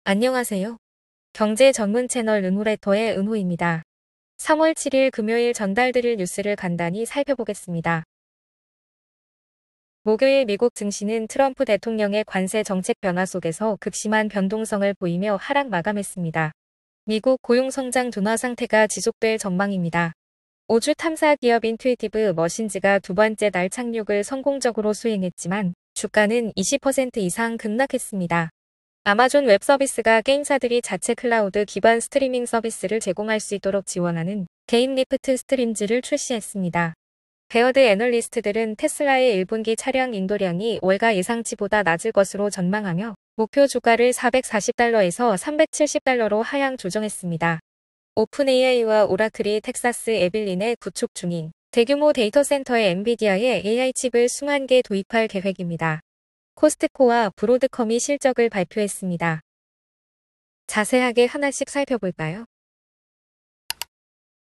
안녕하세요. 경제 전문 채널 은호레터의 은호입니다. 3월 7일 금요일 전달드릴 뉴스를 간단히 살펴보겠습니다. 목요일 미국 증시는 트럼프 대통령의 관세 정책 변화 속에서 극심한 변동성을 보이며 하락 마감했습니다. 미국 고용 성장 둔화 상태가 지속될 전망입니다. 우주 탐사 기업 인투이티브 머신즈가 두 번째 달 착륙을 성공적으로 수행했지만 주가는 20% 이상 급락했습니다. 아마존 웹 서비스가 게임사들이 자체 클라우드 기반 스트리밍 서비스를 제공할 수 있도록 지원하는 게임 리프트 스트림즈를 출시했습니다. 베어드 애널리스트들은 테슬라의 1분기 차량 인도량이 월가 예상치보다 낮을 것으로 전망하며 목표 주가를 440달러에서 370달러로 하향 조정했습니다. 오픈 AI와 오라클이 텍사스 에빌린에 구축 중인 대규모 데이터 센터에 엔비디아의 AI 칩을 20개 도입할 계획입니다. 코스트코와 브로드컴이 실적을 발표했습니다. 자세하게 하나씩 살펴볼까요?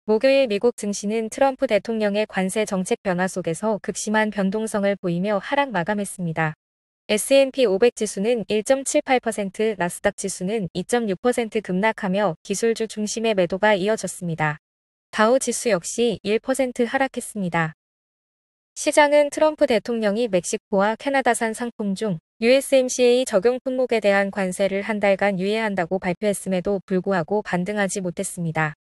목요일 미국 증시는 트럼프 대통령의 관세 정책 변화 속에서 극심한 변동성을 보이며 하락 마감했습니다. S&P 500 지수는 1.78%, 나스닥 지수는 2.6% 급락하며 기술주 중심의 매도가 이어졌습니다. 다우 지수 역시 1% 하락했습니다. 시장은 트럼프 대통령이 멕시코와 캐나다산 상품 중 USMCA 적용 품목에 대한 관세를 한 달간 유예한다고 발표했음에도 불구하고 반등하지 못했습니다.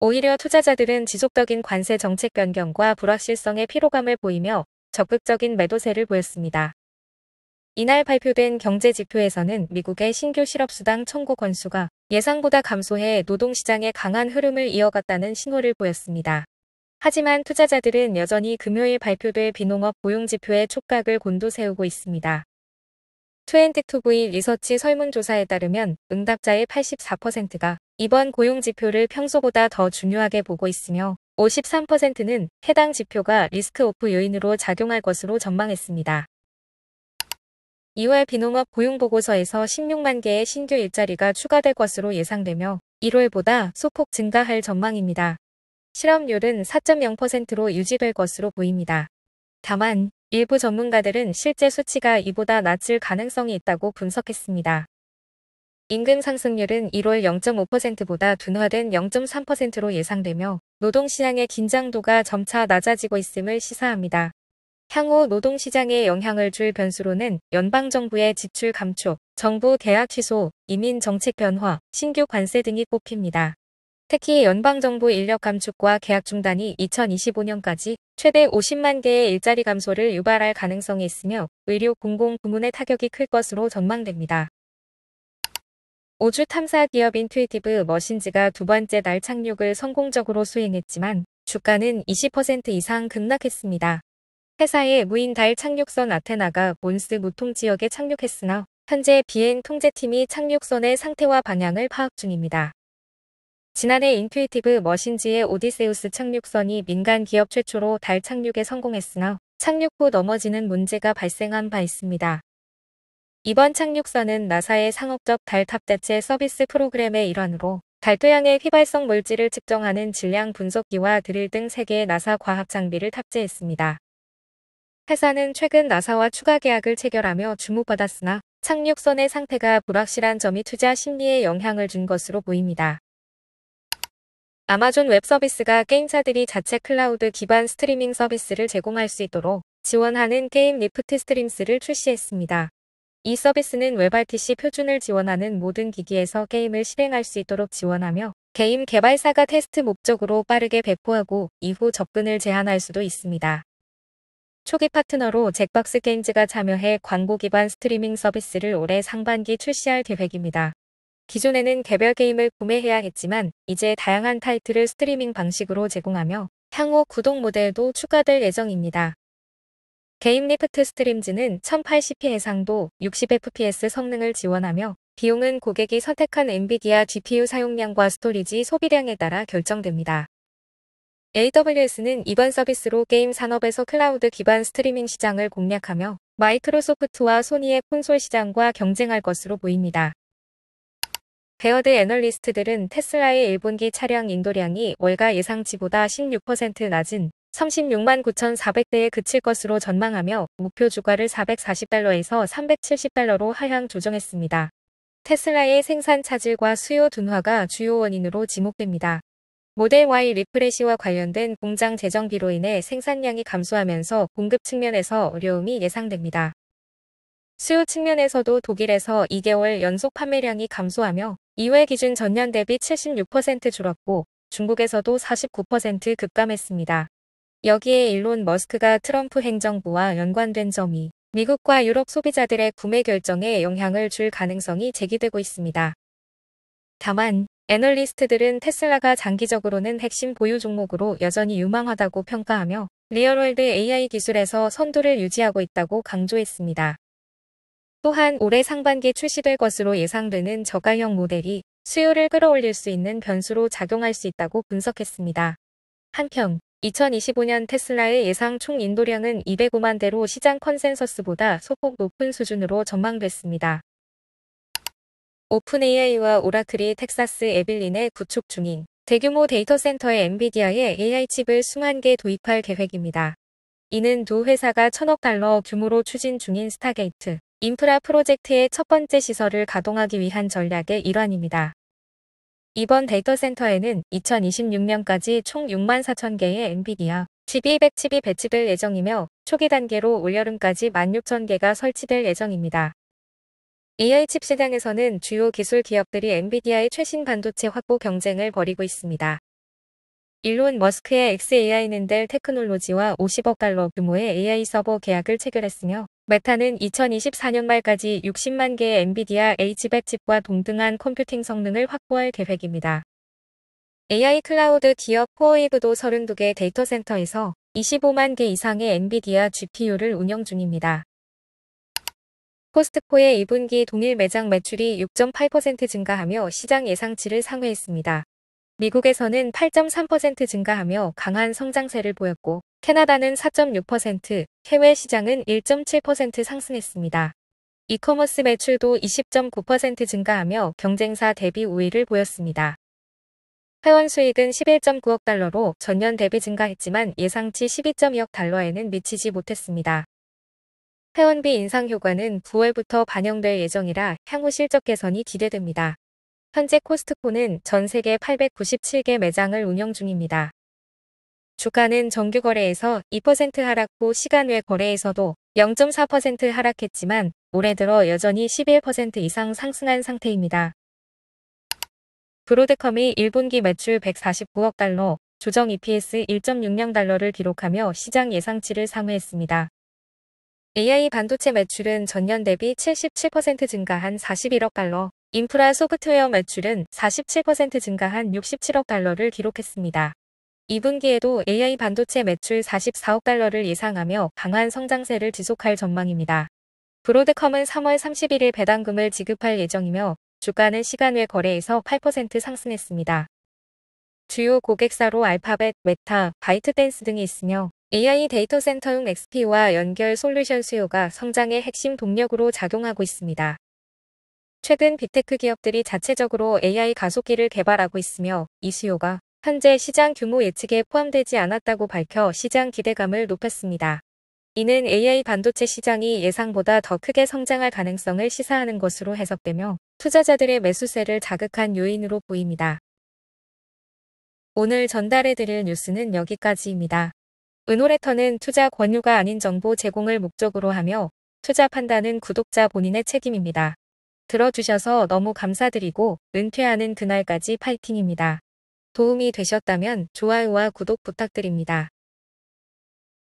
오히려 투자자들은 지속적인 관세 정책 변경과 불확실성에 피로감을 보이며 적극적인 매도세를 보였습니다. 이날 발표된 경제 지표에서는 미국의 신규 실업수당 청구 건수가 예상보다 감소해 노동시장의 강한 흐름을 이어갔다는 신호를 보였습니다. 하지만 투자자들은 여전히 금요일 발표될 비농업 고용지표에 촉각을 곤두세우고 있습니다. 22V 리서치 설문조사에 따르면 응답자의 84%가 이번 고용지표를 평소보다 더 중요하게 보고 있으며 53%는 해당 지표가 리스크오프 요인으로 작용할 것으로 전망했습니다. 2월 비농업 고용보고서에서 16만 개의 신규 일자리가 추가될 것으로 예상되며 1월보다 소폭 증가할 전망입니다. 실업률은 4.0%로 유지될 것으로 보입니다. 다만 일부 전문가들은 실제 수치가 이보다 낮을 가능성이 있다고 분석했습니다. 임금 상승률은 1월 0.5%보다 둔화된 0.3%로 예상되며 노동시장의 긴장도가 점차 낮아지고 있음을 시사합니다. 향후 노동시장에 영향을 줄 변수로는 연방정부의 지출 감축, 정부 계약 취소, 이민 정책 변화, 신규 관세 등이 꼽힙니다. 특히 연방정부 인력 감축과 계약 중단이 2025년까지 최대 50만 개의 일자리 감소를 유발할 가능성이 있으며 의료 공공 부문의 타격이 클 것으로 전망됩니다. 우주 탐사 기업 인투이티브 머신즈가 두 번째 달 착륙을 성공적으로 수행했지만 주가는 20% 이상 급락했습니다. 회사의 무인 달 착륙선 아테나가 몬스 무통 지역에 착륙했으나 현재 비행 통제팀이 착륙선의 상태와 방향을 파악 중입니다. 지난해 인투이티브 머신즈의 오디세우스 착륙선이 민간 기업 최초로 달 착륙에 성공했으나 착륙 후 넘어지는 문제가 발생한 바 있습니다. 이번 착륙선은 나사의 상업적 달 탑재체 서비스 프로그램의 일환으로 달 토양의 휘발성 물질을 측정하는 질량 분석기와 드릴 등 3개의 나사 과학 장비를 탑재했습니다. 회사는 최근 나사와 추가 계약을 체결하며 주목받았으나 착륙선의 상태가 불확실한 점이 투자 심리에 영향을 준 것으로 보입니다. 아마존 웹 서비스가 게임사들이 자체 클라우드 기반 스트리밍 서비스를 제공할 수 있도록 지원하는 게임 리프트 스트림스를 출시했습니다. 이 서비스는 웹RTC 표준을 지원하는 모든 기기에서 게임을 실행할 수 있도록 지원하며 게임 개발사가 테스트 목적으로 빠르게 배포하고 이후 접근을 제한할 수도 있습니다. 초기 파트너로 잭박스 게임즈가 참여해 광고 기반 스트리밍 서비스를 올해 상반기 출시할 계획입니다. 기존에는 개별 게임을 구매해야 했지만 이제 다양한 타이틀을 스트리밍 방식으로 제공하며 향후 구독 모델도 추가될 예정입니다. 게임 리프트 스트림즈는 1080p 해상도 60fps 성능을 지원하며 비용은 고객이 선택한 엔비디아 GPU 사용량과 스토리지 소비량에 따라 결정됩니다. AWS는 이번 서비스로 게임 산업에서 클라우드 기반 스트리밍 시장을 공략하며 마이크로소프트와 소니의 콘솔 시장과 경쟁할 것으로 보입니다. 베어드 애널리스트들은 테슬라의 1분기 차량 인도량이 월가 예상치보다 16% 낮은 36만 9,400대에 그칠 것으로 전망하며 목표 주가를 440달러에서 370달러로 하향 조정했습니다. 테슬라의 생산 차질과 수요 둔화가 주요 원인으로 지목됩니다. 모델 Y 리프레시와 관련된 공장 재정비로 인해 생산량이 감소하면서 공급 측면에서 어려움이 예상됩니다. 수요 측면에서도 독일에서 2개월 연속 판매량이 감소하며 2회 기준 전년 대비 76% 줄었고 중국에서도 49% 급감했습니다. 여기에 일론 머스크가 트럼프 행정부와 연관된 점이 미국과 유럽 소비자들의 구매 결정에 영향을 줄 가능성이 제기되고 있습니다. 다만 애널리스트들은 테슬라가 장기적으로는 핵심 보유 종목으로 여전히 유망하다고 평가하며 리얼월드 AI 기술에서 선두를 유지하고 있다고 강조했습니다. 또한 올해 상반기 출시될 것으로 예상되는 저가형 모델이 수요를 끌어올릴 수 있는 변수로 작용할 수 있다고 분석했습니다. 한편 2025년 테슬라의 예상 총 인도량은 205만 대로 시장 컨센서스보다 소폭 높은 수준으로 전망됐습니다. 오픈AI와 오라클이 텍사스 에빌린에 구축 중인 대규모 데이터 센터에 엔비디아의 AI 칩을 20개 도입할 계획입니다. 이는 두 회사가 1,000억 달러 규모로 추진 중인 스타게이트 인프라 프로젝트의 첫 번째 시설을 가동하기 위한 전략의 일환입니다. 이번 데이터 센터에는 2026년까지 총 64,000개의 엔비디아 GB100칩이 배치될 예정이며 초기 단계로 올여름까지 16,000개가 설치될 예정입니다. AI 칩 시장에서는 주요 기술 기업들이 엔비디아의 최신 반도체 확보 경쟁을 벌이고 있습니다. 일론 머스크의 xAI는 델 테크놀로지와 50억 달러 규모의 AI 서버 계약을 체결했으며 메타는 2024년 말까지 60만 개의 엔비디아 H100칩과 동등한 컴퓨팅 성능을 확보할 계획입니다. AI 클라우드 기업 코어웨이브도 32개 데이터 센터에서 25만 개 이상의 엔비디아 GPU를 운영 중입니다. 코스트코의 2분기 동일 매장 매출이 6.8% 증가하며 시장 예상치를 상회했습니다. 미국에서는 8.3% 증가하며 강한 성장세를 보였고 캐나다는 4.6%, 해외 시장은 1.7% 상승했습니다. 이커머스 매출도 20.9% 증가하며 경쟁사 대비 우위를 보였습니다. 회원 수익은 11.9억 달러로 전년 대비 증가했지만 예상치 12.2억 달러에는 미치지 못했습니다. 회원비 인상 효과는 9월부터 반영될 예정이라 향후 실적 개선이 기대됩니다. 현재 코스트코는 전 세계 897개 매장을 운영 중입니다. 주가는 정규 거래에서 2% 하락 후 시간 외 거래에서도 0.4% 하락했지만 올해 들어 여전히 11% 이상 상승한 상태입니다. 브로드컴이 1분기 매출 149억 달러, 조정 EPS 1.60달러를 기록하며 시장 예상치를 상회했습니다. AI 반도체 매출은 전년 대비 77% 증가한 41억 달러, 인프라 소프트웨어 매출은 47% 증가한 67억 달러를 기록했습니다. 2분기에도 AI 반도체 매출 44억 달러를 예상하며 강한 성장세를 지속할 전망입니다. 브로드컴은 3월 31일 배당금을 지급할 예정이며 주가는 시간 외 거래에서 8% 상승했습니다. 주요 고객사로 알파벳, 메타, 바이트댄스 등이 있으며 AI 데이터 센터용 XPU와 연결 솔루션 수요가 성장의 핵심 동력으로 작용하고 있습니다. 최근 빅테크 기업들이 자체적으로 AI 가속기를 개발하고 있으며 이 수요가 현재 시장 규모 예측에 포함되지 않았다고 밝혀 시장 기대감을 높였습니다. 이는 AI 반도체 시장이 예상보다 더 크게 성장할 가능성을 시사하는 것으로 해석되며 투자자들의 매수세를 자극한 요인으로 보입니다. 오늘 전달해드릴 뉴스는 여기까지입니다. 은오레터는 투자 권유가 아닌 정보 제공을 목적으로 하며 투자 판단은 구독자 본인의 책임입니다. 들어주셔서 너무 감사드리고 은퇴하는 그날까지 파이팅입니다. 도움이 되셨다면 좋아요와 구독 부탁드립니다.